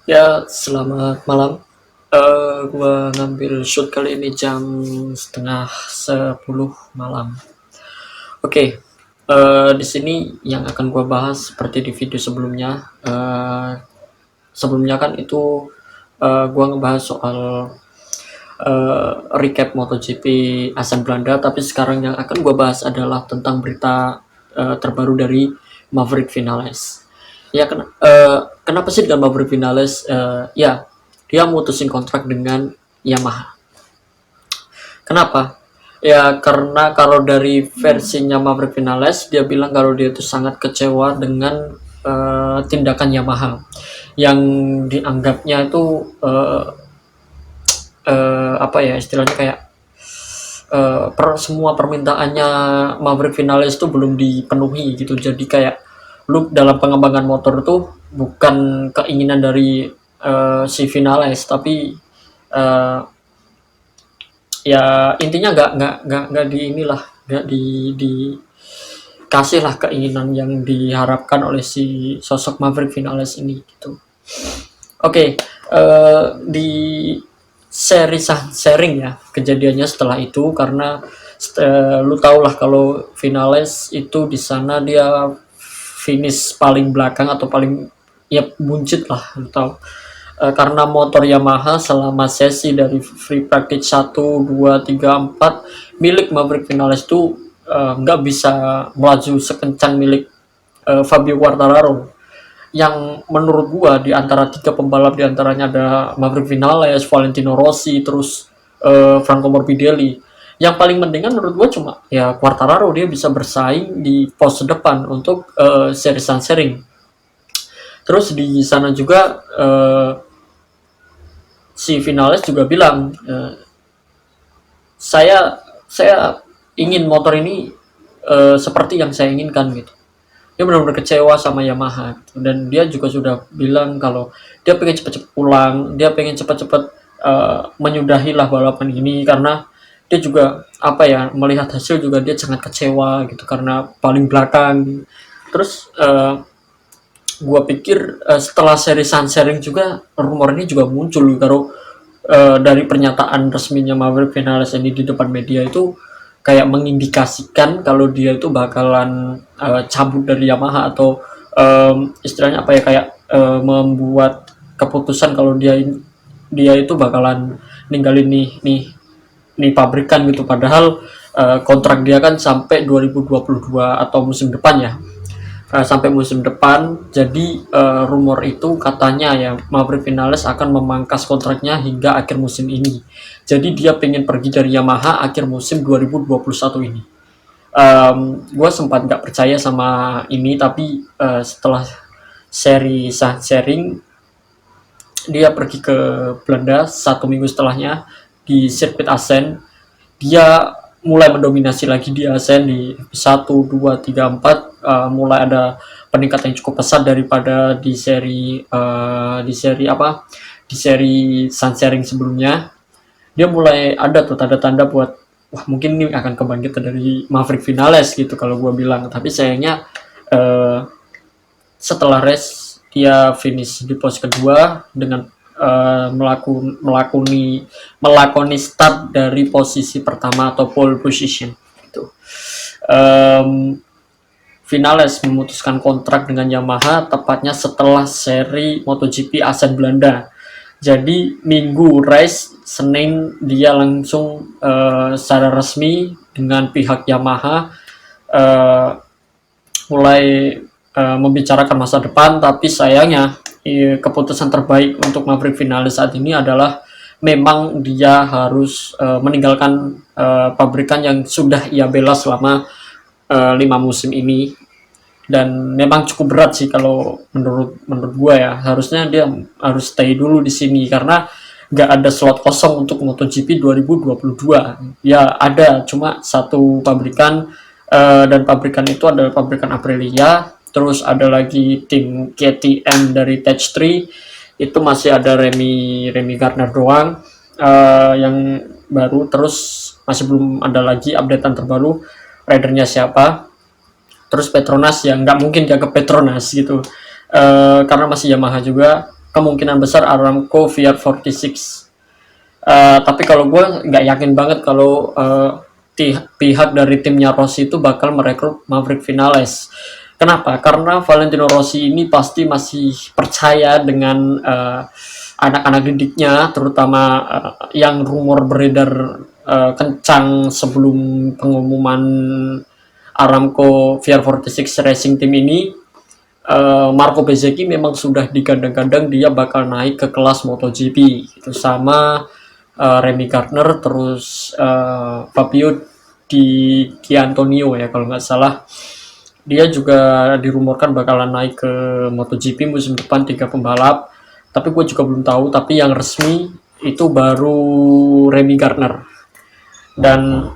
Ya, selamat malam. Gua ngambil shoot kali ini jam setengah 10 malam. Oke, di sini yang akan gua bahas seperti di video sebelumnya. Sebelumnya kan itu gua ngebahas soal recap MotoGP Asen Belanda, tapi sekarang yang akan gua bahas adalah tentang berita terbaru dari Maverick Vinales. Ya, kenapa sih dengan Maverick Vinales? Ya, dia mutusin kontrak dengan Yamaha. Kenapa? Ya, karena kalau dari versinya Maverick Vinales, dia bilang kalau dia itu sangat kecewa dengan tindakan Yamaha yang dianggapnya itu apa ya istilahnya kayak semua permintaannya Maverick Vinales itu belum dipenuhi gitu. Jadi kayak lu dalam pengembangan motor tuh bukan keinginan dari si Vinales, tapi uh, ya intinya nggak di inilah, nggak dikasih lah keinginan yang diharapkan oleh si sosok Maverick Vinales ini gitu. Oke, di sharing ya kejadiannya setelah itu, karena lu tau lah kalau Vinales itu di sana dia finish paling belakang atau paling ya buncit lah, lu tau. Karena motor Yamaha selama sesi dari free practice 1, 2, 3, 4 milik Maverick Vinales itu nggak bisa melaju sekencang milik Fabio Quartararo, yang menurut gua di antara tiga pembalap, di antaranya ada Maverick Vinales, Valentino Rossi, terus Franco Morbidelli. Yang paling mendingan menurut gua cuma ya Quartararo, dia bisa bersaing di pos depan untuk seri Sansering. Terus di sana juga si Vinales juga bilang saya ingin motor ini seperti yang saya inginkan gitu. Dia benar-benar kecewa sama Yamaha gitu. Dan dia juga sudah bilang kalau dia pengen cepat-cepat pulang, dia pengen cepat-cepat menyudahi lah balapan ini, karena dia juga apa ya, melihat hasil juga dia sangat kecewa gitu karena paling belakang. Terus gua pikir setelah seri Sansering juga rumor ini juga muncul kalau dari pernyataan resminya Maverick Vinales ini di depan media itu kayak mengindikasikan kalau dia itu bakalan cabut dari Yamaha, atau istilahnya apa ya, kayak membuat keputusan kalau dia itu bakalan ninggalin nih pabrikan gitu. Padahal kontrak dia kan sampai 2022 atau musim depan ya, sampai musim depan. Jadi rumor itu katanya ya Maverick Vinales akan memangkas kontraknya hingga akhir musim ini. Jadi dia pengen pergi dari Yamaha akhir musim 2021 ini. Gue sempat nggak percaya sama ini, tapi setelah sharing, dia pergi ke Belanda 1 minggu setelahnya di sirkuit Assen. Dia mulai mendominasi lagi di Asen di 1, 2, 3, 4. Mulai ada peningkatan yang cukup pesat daripada di seri Sansering sebelumnya. Dia mulai ada tuh tanda-tanda buat wah mungkin ini akan kebangkitan dari Maverick Vinales gitu kalau gue bilang. Tapi sayangnya setelah race dia finish di pos kedua dengan melakoni start dari posisi pertama atau pole position gitu. Um, Vinales memutuskan kontrak dengan Yamaha tepatnya setelah seri MotoGP Asen Belanda. Jadi minggu race Senin dia langsung secara resmi dengan pihak Yamaha uh, mulai membicarakan masa depan. Tapi sayangnya keputusan terbaik untuk Maverick Vinales saat ini adalah memang dia harus meninggalkan pabrikan yang sudah ia bela selama 5 musim ini. Dan memang cukup berat sih kalau menurut gue ya, harusnya dia harus stay dulu di sini karena nggak ada slot kosong untuk MotoGP 2022. Ya ada cuma satu pabrikan, dan pabrikan itu adalah pabrikan Aprilia. Terus ada lagi tim KTM dari Touch Tree, itu masih ada Remy Gardner doang yang baru. Terus masih belum ada lagi updatean terbaru ridernya siapa. Terus Petronas yang nggak mungkin dia ke Petronas gitu, karena masih Yamaha juga. kemungkinan besar Aramco VR46. Tapi kalau gue nggak yakin banget kalau pihak dari timnya Rossi itu bakal merekrut Maverick Vinales. Kenapa? Karena Valentino Rossi ini pasti masih percaya dengan anak-anak didiknya, terutama yang rumor beredar kencang sebelum pengumuman Aramco VR46 Racing Team ini. Marco Bezzecchi memang sudah digadang-gadang dia bakal naik ke kelas MotoGP itu sama Remy Gardner, terus Fabio Di Antonio ya kalau nggak salah, dia juga dirumorkan bakalan naik ke MotoGP musim depan 3 pembalap, tapi gue juga belum tahu. Tapi yang resmi itu baru Remy Gardner. Dan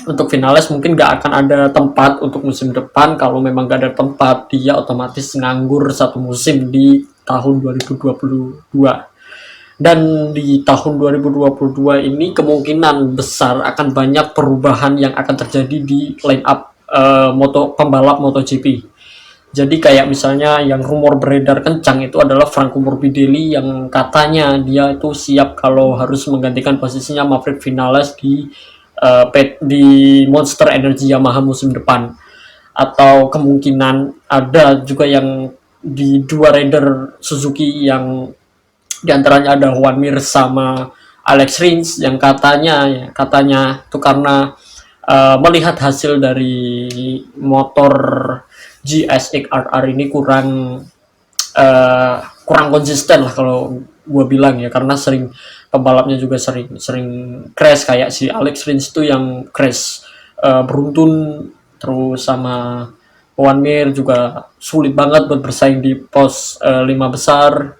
untuk Vinales mungkin gak akan ada tempat untuk musim depan. Kalau memang gak ada tempat, dia otomatis nganggur 1 musim di tahun 2022. Dan di tahun 2022 ini kemungkinan besar akan banyak perubahan yang akan terjadi di line up pembalap MotoGP. Jadi kayak misalnya yang rumor beredar kencang itu adalah Franco Morbidelli yang katanya dia itu siap kalau harus menggantikan posisinya Maverick Vinales di Monster Energy Yamaha musim depan. Atau kemungkinan ada juga yang di 2 rider Suzuki yang diantaranya ada Juan Mir sama Alex Rins yang katanya itu karena melihat hasil dari motor GSX-RR ini kurang konsisten lah kalau gue bilang ya, karena pembalapnya juga sering crash, kayak si Alex Rins itu yang crash beruntun, terus sama Juan Mir juga sulit banget buat bersaing di pos 5 besar.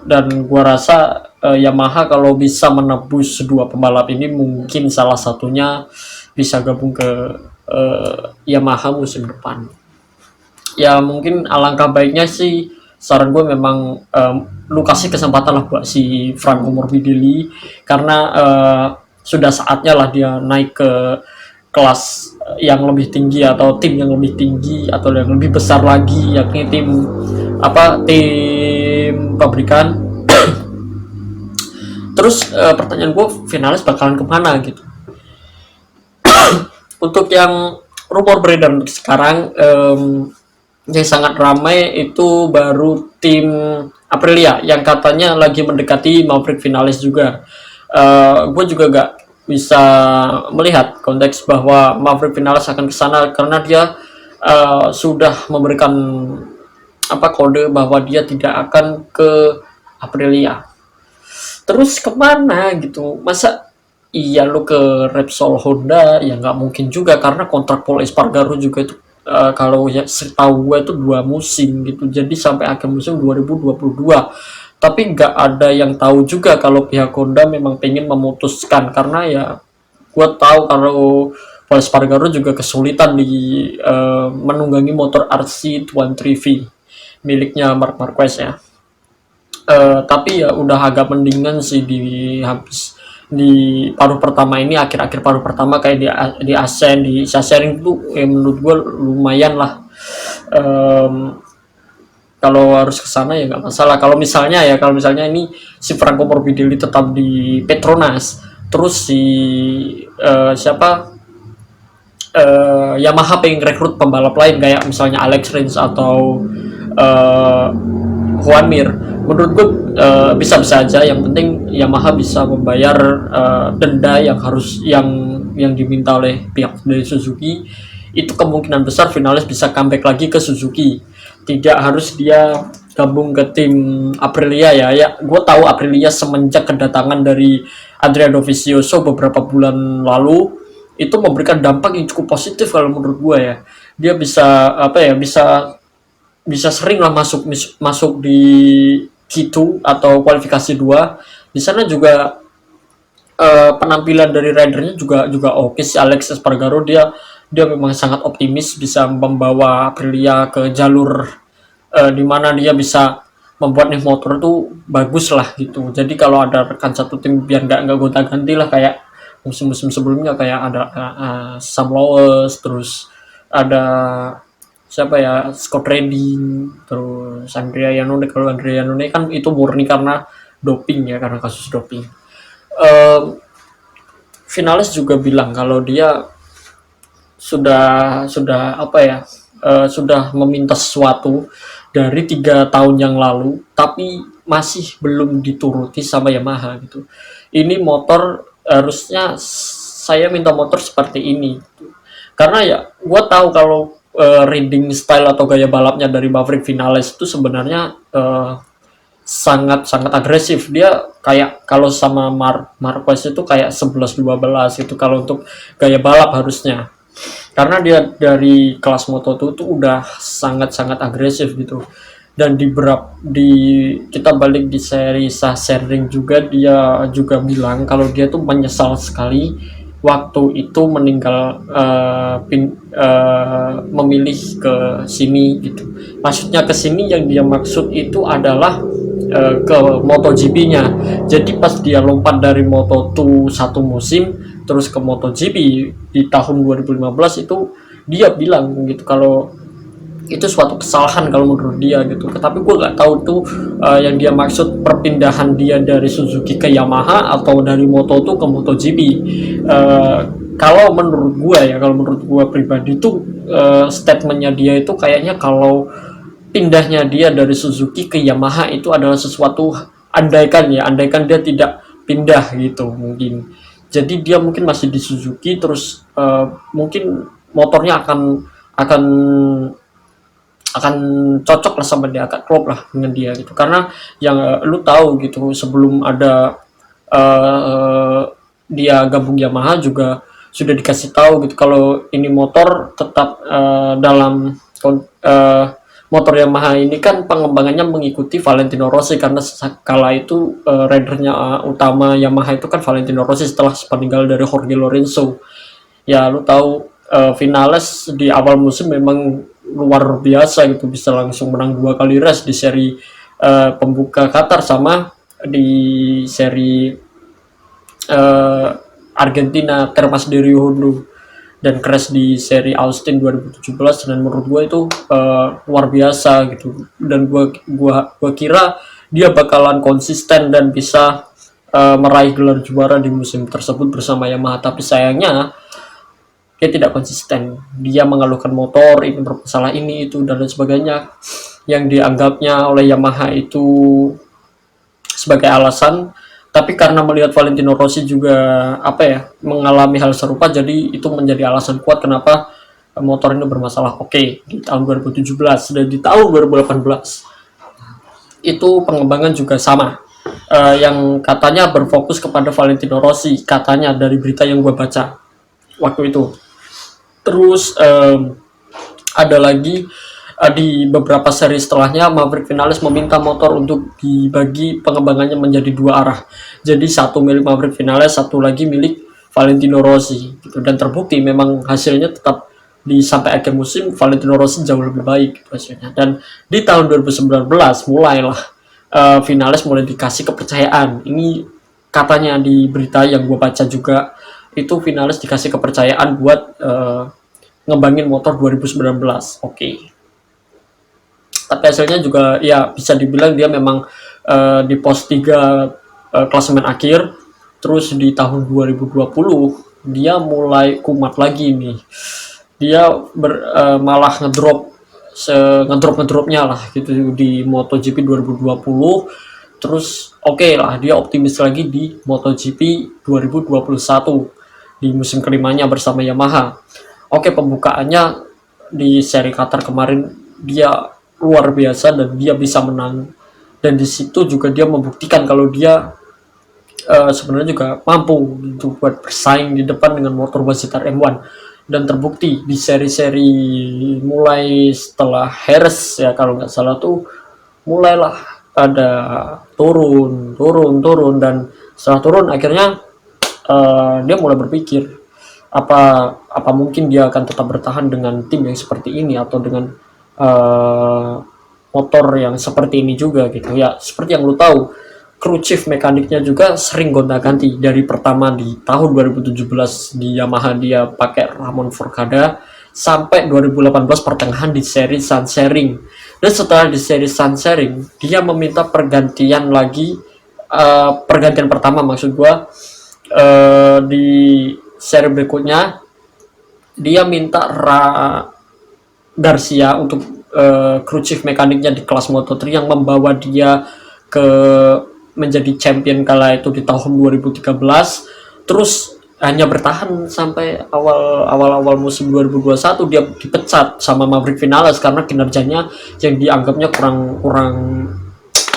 Dan gua rasa Yamaha kalau bisa menebus 2 pembalap ini, mungkin salah satunya bisa gabung ke Yamaha musim depan. Ya mungkin alangkah baiknya sih, saran gue memang lu kasih kesempatan lah buat si Franco Morbidelli, karena sudah saatnya lah dia naik ke kelas yang lebih tinggi atau tim yang lebih tinggi atau yang lebih besar lagi, yakni tim pabrikan. Terus pertanyaan gue, Vinales bakalan kemana gitu? Untuk yang rumor beredar untuk sekarang yang sangat ramai itu baru tim Aprilia yang katanya lagi mendekati Maverick Vinales juga. Gue juga gak bisa melihat konteks bahwa Maverick Vinales akan ke sana karena dia sudah memberikan kode bahwa dia tidak akan ke Aprilia. Terus kemana gitu? Masa iya lu ke Repsol Honda? Ya nggak mungkin juga, karena kontrak Paul Espargaro juga itu kalau ya setahu gue itu 2 musim gitu, jadi sampai akhir musim 2022. Tapi nggak ada yang tahu juga kalau pihak Honda memang pengen memutuskan, karena ya gue tahu kalau Paul Espargaro juga kesulitan di menunggangi motor RC23V miliknya Marc Marquez ya. Tapi ya udah agak mendingan sih di paruh pertama ini, akhir-akhir paruh pertama kayak di Asen, di Sachsenring itu menurut gue lumayan lah. Kalau harus ke sana ya nggak masalah. Kalau misalnya ini si Franco Morbidelli tetap di Petronas, terus si Yamaha pengen rekrut pembalap lain kayak misalnya Alex Rins atau Juan Mir, menurut gue bisa-bisa aja. Yang penting Yamaha bisa membayar denda yang diminta oleh pihak dari Suzuki. Itu kemungkinan besar Vinales bisa comeback lagi ke Suzuki, tidak harus dia gabung ke tim Aprilia ya. Gue tahu Aprilia semenjak kedatangan dari Adrian Dovizioso beberapa bulan lalu itu memberikan dampak yang cukup positif kalau menurut gue ya. Dia bisa sering lah masuk di Q2 atau kualifikasi 2. Di sana juga penampilan dari ridernya juga oke sih. Alex Espargaro dia memang sangat optimis bisa membawa Aprilia ke jalur di mana dia bisa membuat nih motor itu bagus lah gitu. Jadi kalau ada rekan satu tim biar nggak gonta-ganti lah kayak musim-musim sebelumnya, kayak ada Sam Lowes, terus ada siapa ya, Scott Redding, terus Andrea Iannone. Kalau Andrea Iannone kan itu murni karena doping ya, karena kasus doping. Eh, Finalis juga bilang kalau dia sudah apa ya, sudah meminta sesuatu dari 3 tahun yang lalu, tapi masih belum dituruti sama Yamaha gitu. Ini motor harusnya saya minta motor seperti ini gitu. Karena ya gue tahu kalau riding style atau gaya balapnya dari Maverick Vinales itu sebenarnya sangat sangat agresif. Dia kayak kalau sama Marquez itu kayak 11-12 itu kalau untuk gaya balap harusnya, karena dia dari kelas Moto2 tuh udah sangat-sangat agresif gitu. Dan di kita balik di seri Sahsering juga, dia juga bilang kalau dia tuh menyesal sekali waktu itu meninggal, memilih ke sini gitu. Maksudnya ke sini yang dia maksud itu adalah ke MotoGP-nya. Jadi pas dia lompat dari Moto2 satu musim terus ke MotoGP di tahun 2015 itu, dia bilang gitu kalau itu suatu kesalahan kalau menurut dia gitu. Tapi gue nggak tahu tuh yang dia maksud perpindahan dia dari Suzuki ke Yamaha atau dari Moto2 ke MotoGP. uh, Kalau menurut gue ya, kalau menurut gue pribadi tuh statementnya dia itu kayaknya kalau pindahnya dia dari Suzuki ke Yamaha itu adalah sesuatu, andaikan dia tidak pindah gitu mungkin. Jadi dia mungkin masih di Suzuki terus mungkin motornya akan akan cocok lah sama dia, akan klop lah dengan dia gitu. Karena yang lu tahu gitu, sebelum ada uh, dia gabung Yamaha juga sudah dikasih tahu gitu kalau ini motor tetap dalam uh, motor Yamaha ini kan pengembangannya mengikuti Valentino Rossi, karena kala itu ridernya utama Yamaha itu kan Valentino Rossi setelah sepeninggal dari Jorge Lorenzo. Ya lu tahu Vinales di awal musim memang luar biasa gitu, bisa langsung menang 2 kali race di seri pembuka Qatar sama di seri uh, Argentina Termas de Rio Hondo, dan crash di seri Austin 2017. Dan menurut gue itu luar biasa gitu. Dan gue kira dia bakalan konsisten dan bisa meraih gelar juara di musim tersebut bersama Yamaha, tapi sayangnya dia tidak konsisten. Dia mengeluhkan motor ini bermasalah, ini itu dan lain sebagainya, yang dianggapnya oleh Yamaha itu sebagai alasan. Tapi karena melihat Valentino Rossi juga apa ya mengalami hal serupa, jadi itu menjadi alasan kuat kenapa motor ini bermasalah. Oke, di tahun 2017 dan di tahun 2018 itu pengembangan juga sama, yang katanya berfokus kepada Valentino Rossi, katanya dari berita yang gue baca waktu itu. Terus ada lagi di beberapa seri setelahnya Maverick Vinales meminta motor untuk dibagi pengembangannya menjadi 2 arah. Jadi satu milik Maverick Vinales, satu lagi milik Valentino Rossi gitu. Dan terbukti memang hasilnya tetap di sampai akhir musim Valentino Rossi jauh lebih baik gitu hasilnya. Dan di tahun 2019 mulailah Vinales mulai dikasih kepercayaan. Ini katanya di berita yang gue baca juga, itu Vinales dikasih kepercayaan buat ngembangin motor 2019. Oke. Tapi hasilnya juga ya bisa dibilang dia memang di pos 3 klasemen akhir. Terus di tahun 2020 dia mulai kumat lagi nih. Dia malah ngedropnya lah gitu di MotoGP 2020. Terus oke lah, dia optimis lagi di MotoGP 2021 di musim kelimanya bersama Yamaha. Oke, pembukaannya di seri Qatar kemarin dia luar biasa dan dia bisa menang. Dan di situ juga dia membuktikan kalau dia sebenarnya juga mampu gitu buat bersaing di depan dengan motor Wazitar M1. Dan terbukti di seri-seri mulai setelah Harris ya kalau nggak salah tuh mulailah ada turun dan setelah turun akhirnya dia mulai berpikir apa mungkin dia akan tetap bertahan dengan tim yang seperti ini atau dengan motor yang seperti ini juga gitu ya. Seperti yang lu tahu, crew chief mekaniknya juga sering gonta-ganti. Dari pertama di tahun 2017 di Yamaha dia pakai Ramon Forcada, sampai 2018 pertengahan di seri Sunsharing. Dan setelah di seri Sunsharing, dia meminta pergantian lagi, pergantian pertama maksud gua, di seri berikutnya dia minta Garcia untuk crew chief mekaniknya di kelas Moto3 yang membawa dia ke menjadi champion kala itu di tahun 2013. Terus hanya bertahan sampai awal musim 2021, dia dipecat sama Maverick Vinales karena kinerjanya yang dianggapnya kurang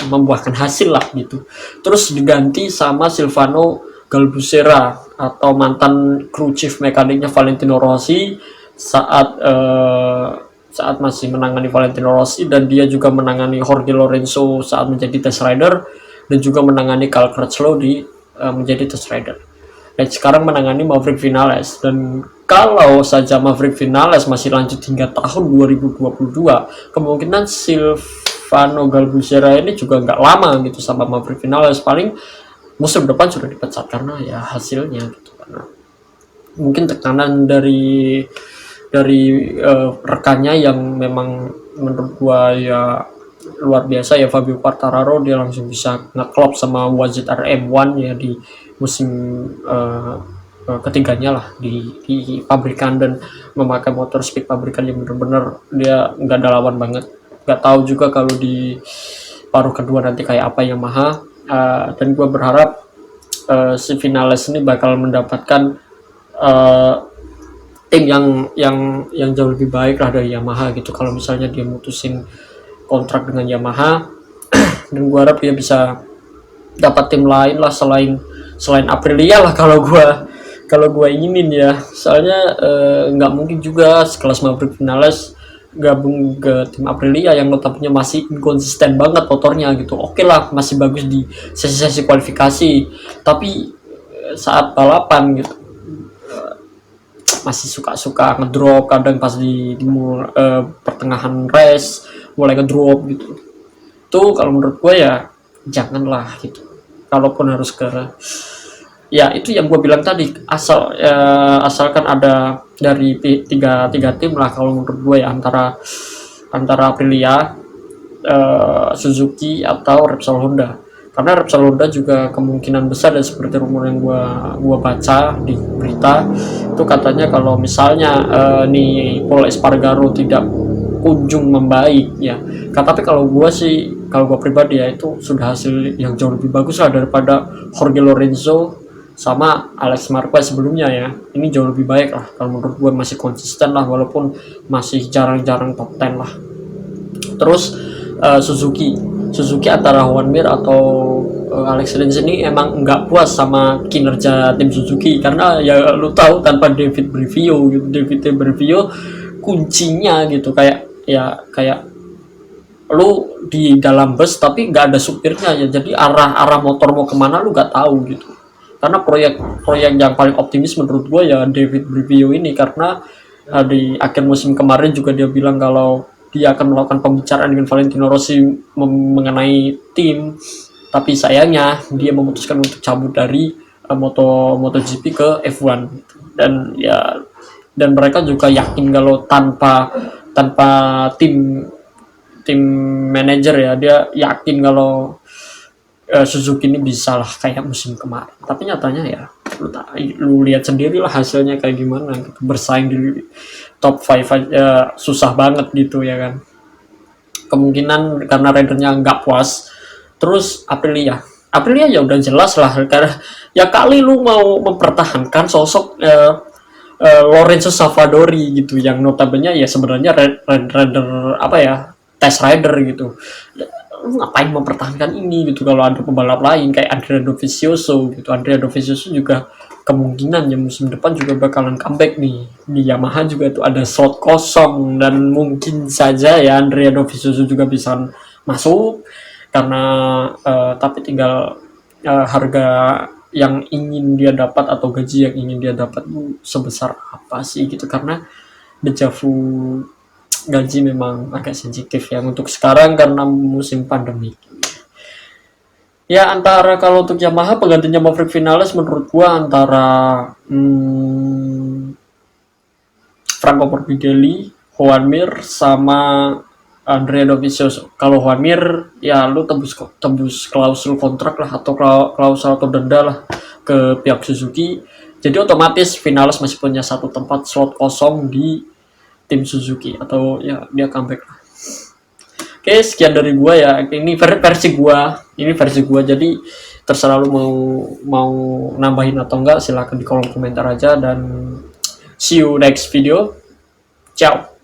membuahkan hasil lah gitu. Terus diganti sama Silvano Galbusera atau mantan crew chief mekaniknya Valentino Rossi saat masih menangani Valentino Rossi, dan dia juga menangani Jorge Lorenzo saat menjadi test rider, dan juga menangani Cal Crutchlow di menjadi test rider. Dan sekarang menangani Maverick Vinales. Dan kalau saja Maverick Vinales masih lanjut hingga tahun 2022, kemungkinan Silvano Galbusera ini juga nggak lama gitu sama Maverick Vinales, paling musim depan sudah dipecat karena ya hasilnya gitu. Karena mungkin tekanan dari rekannya yang memang menurut gua ya luar biasa ya, Fabio Quartararo, dia langsung bisa ngeklop sama Wazid RM1 ya di musim ketiganya lah di pabrikan, dan memakai motor speed pabrikan yang benar-benar dia nggak ada lawan banget. Nggak tahu juga kalau di paruh kedua nanti kayak apa Yamaha. Dan gue berharap si Vinales ini bakal mendapatkan tim yang jauh lebih baik lah dari Yamaha gitu, kalau misalnya dia mutusin kontrak dengan Yamaha. Dan gue harap dia bisa dapat tim lain lah selain Aprilia lah, kalau gue inginin ya. Soalnya nggak mungkin juga sekelas Maverick Vinales gabung ke tim Aprilia yang notabene masih konsisten banget motornya gitu. Oke lah, masih bagus di sesi-sesi kualifikasi, tapi saat balapan gitu masih suka ngedrop kadang pas di pertengahan race mulai ngedrop gitu. Tuh kalau menurut gue ya janganlah gitu. Kalaupun harus ke, ya itu yang gue bilang tadi, asalkan ada dari tiga tim lah kalau menurut gue ya, antara Aprilia, Suzuki atau Repsol Honda. Karena Repsol Honda juga kemungkinan besar, dan seperti rumor yang gua baca di berita itu katanya kalau misalnya nih Paul Espargaro tidak kunjung membaik ya. Tapi kalau gua pribadi ya, itu sudah hasil yang jauh lebih bagus lah daripada Jorge Lorenzo sama Alex Marquez sebelumnya ya. Ini jauh lebih baik lah kalau menurut gua, masih konsisten lah walaupun masih jarang-jarang top 10 lah. Terus Suzuki antara Juan Mir atau Alex Rins ini emang nggak puas sama kinerja tim Suzuki, karena ya lu tahu tanpa David Brivio kuncinya gitu, kayak lu di dalam bus tapi nggak ada supirnya ya, jadi arah motor mau kemana lu nggak tahu gitu. Karena proyek yang paling optimis menurut gue ya David Brivio ini, karena di akhir musim kemarin juga dia bilang kalau dia akan melakukan pembicaraan dengan Valentino Rossi mengenai tim, tapi sayangnya dia memutuskan untuk cabut dari MotoGP ke F1. Dan mereka juga yakin kalau tanpa tim manajer ya, dia yakin kalau Suzuki ini bisa lah kayak musim kemarin. Tapi nyatanya ya lu lihat sendiri lah hasilnya kayak gimana gitu. Bersaing di top 5 aja susah banget gitu ya kan. Kemungkinan karena ridernya nggak puas. Terus Aprilia ya udah jelas lah, karena ya kali lu mau mempertahankan sosok Lorenzo Savadori gitu, yang notabene ya sebenarnya rider apa ya, test rider gitu. Lu ngapain mempertahankan ini gitu kalau ada pembalap lain kayak Andrea Dovizioso gitu. Andrea Dovizioso juga kemungkinan ya musim depan juga bakalan comeback nih. Di Yamaha juga tuh ada slot kosong, dan mungkin saja ya Andrea Dovizioso juga bisa masuk, karena tapi tinggal harga yang ingin dia dapat atau gaji yang ingin dia dapat sebesar apa sih gitu, karena dejavu gaji memang agak sensitif ya untuk sekarang karena musim pandemi. Ya antara kalau untuk Yamaha penggantinya Maverick Vinales menurut gua antara Franco Morbidelli, Juan Mir, sama Andrea Dovizioso. Kalau Juan Mir ya lu tembus klausul kontrak lah, atau klausul atau denda lah ke pihak Suzuki. Jadi otomatis Vinales masih punya satu tempat slot kosong di tim Suzuki, atau ya dia comeback lah. Oke, sekian dari gua ya. Ini versi gua. Ini versi gua. Jadi terserah lu mau nambahin atau enggak, silahkan di kolom komentar aja, dan see you next video. Ciao.